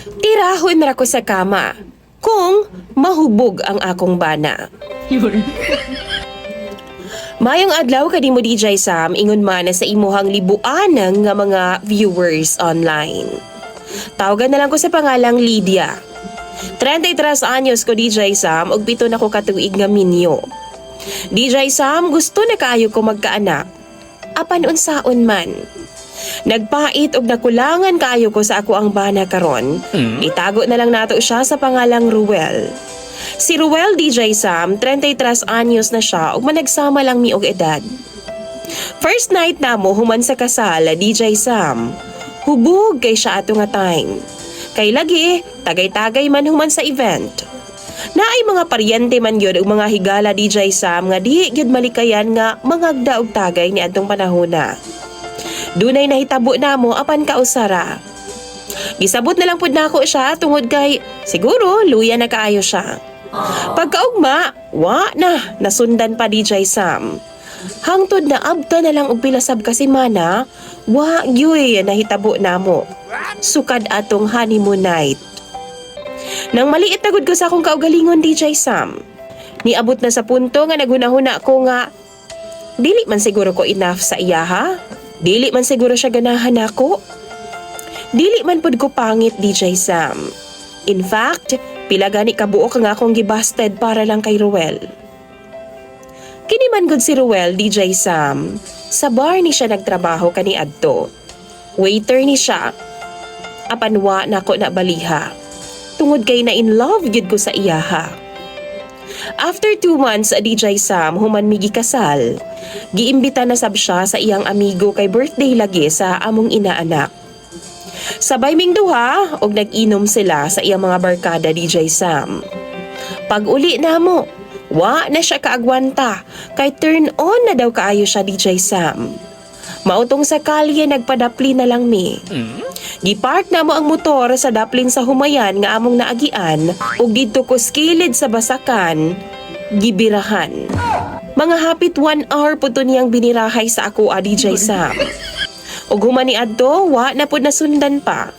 Tirahon ra ko sa kama kung mahubog ang akong bana. Mayong adlaw kanimo DJ Sam, ingon man sa imuhang libuan nga mga viewers online. Tawagan na lang ko sa pangalang Lydia. 33 anyos ko DJ Sam ug 7 na ko katuig nga minyo. DJ Sam, gusto na kaayo ko magkaanak. Apan unsaon man. Nagpait og nakulangan kaayo ko sa ako ang bana karon. Itago na lang nato siya sa pangalang Ruel. Si Ruel DJ Sam, 33 anyos na siya ug managsama lang mi og edad. First night namo human sa kasal, DJ Sam. Hubog kay siya ato nga time. Kay lagi, tagay-tagay man human sa event. Naay mga paryente man gyud og mga higala DJ Sam nga di gyud malikayan nga mangagda og tagay ni adtong panahona. Dunay nahitabo namo apan kausara. Gisabot na lang pud nako siya tungod kay siguro luya na kaayo siya. Pagkaugma, nasundan pa DJ Sam. Hangtod na abta na lang og pilasab kasi mana, gyud nahitabo namo. Sukad atong honeymoon night. Nang maliit na gud ko sa akong kaugalingon DJ Sam, niabot na sa punto nga naghunahuna ko nga dili man siguro ko enough sa iya ha? Dili man siguro siya ganahan ako? Dili man pud ko pangit DJ Sam. In fact, pila gani kabuok nga akong gibasted para lang kay Ruel. Kini man gud si Ruel DJ Sam, sa bar ni siya nagtrabaho kaniadto. Waiter ni siya. Apanwa nako na baliha. Tungod kay na in love gyud ko sa iya ha. After 2 months DJ Sam human mi gikasal, giimbita na sab siya sa iyang amigo kay birthday lagi sa among inaanak. Sabay ming duha og nag-inom sila sa iyang mga barkada DJ Sam. Pag uli namo, na siya kaagwanta kay turn on na daw kaayo siya DJ Sam. Mautong sa kalye nagpadapli na lang mi. Gipark na mo ang motor sa daplin sa humayan nga among naagian ug didto ko skilid sa basakan, gibirahan. Mga hapit 1 hour po to niyang binirahay sa ako DJ Sam. Ug human ni adto, na pud nasundan pa.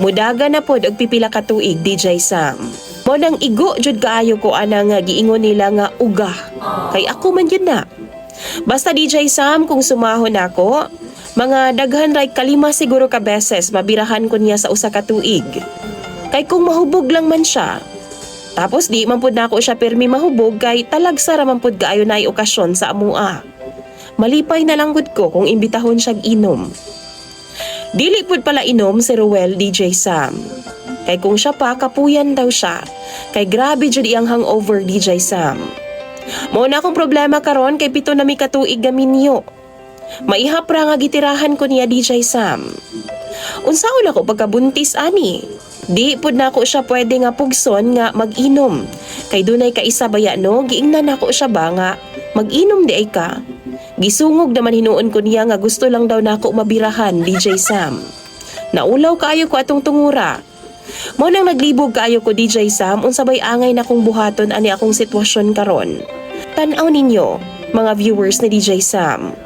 Mudaga na pud og pipila ka tuig DJ Sam. Mo nang igo jud kaayo ko ana nga giingon nila nga uga. Kay ako man yun na. Basta DJ Sam kung sumahon ako, mga daghan ray kalima siguro ka beses mabirahan ko niya sa usa ka tuig. Kay kung mahubog lang man siya. Tapos di man pud nako siya permi mahubog kay talagsa ra man pud kaayo nay okasyon sa amua. Malipay na lang gud ko kung imbitahon siyag inom. Dili pud pala inom si Ruel DJ Sam. Kay kung siya pa kapuyan daw siya. Kay grabe jud iyang hangover DJ Sam. Mao na akong problema karon kay 7 na mi katuig nga minyo. Maihap ra nga gitirahan ko niya DJ Sam. Unsaon ako pagkabuntis ani? Di pud nako siya pwede nga pugson nga mag-inom. Kay dunay kaisa baya no, giingnan nako siya ba nga mag-inom di ay ka. Gisungog naman hinuon ko niya nga gusto lang daw nako mabirahan DJ Sam. Naulaw kaayo ko atong tungura. Mo nang naglibog kaayo ko DJ Sam unsabay angay na kong buhaton ani akong sitwasyon karon. Tan-aw ninyo, mga viewers ni DJ Sam.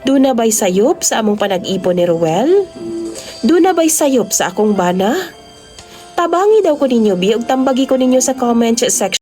Duna ba'y sayop sa among panag-ipon ni Ruel? Duna ba'y sayop sa akong bana? Tabangi daw ko ninyo bi ug tambagi ko ninyo sa comment section.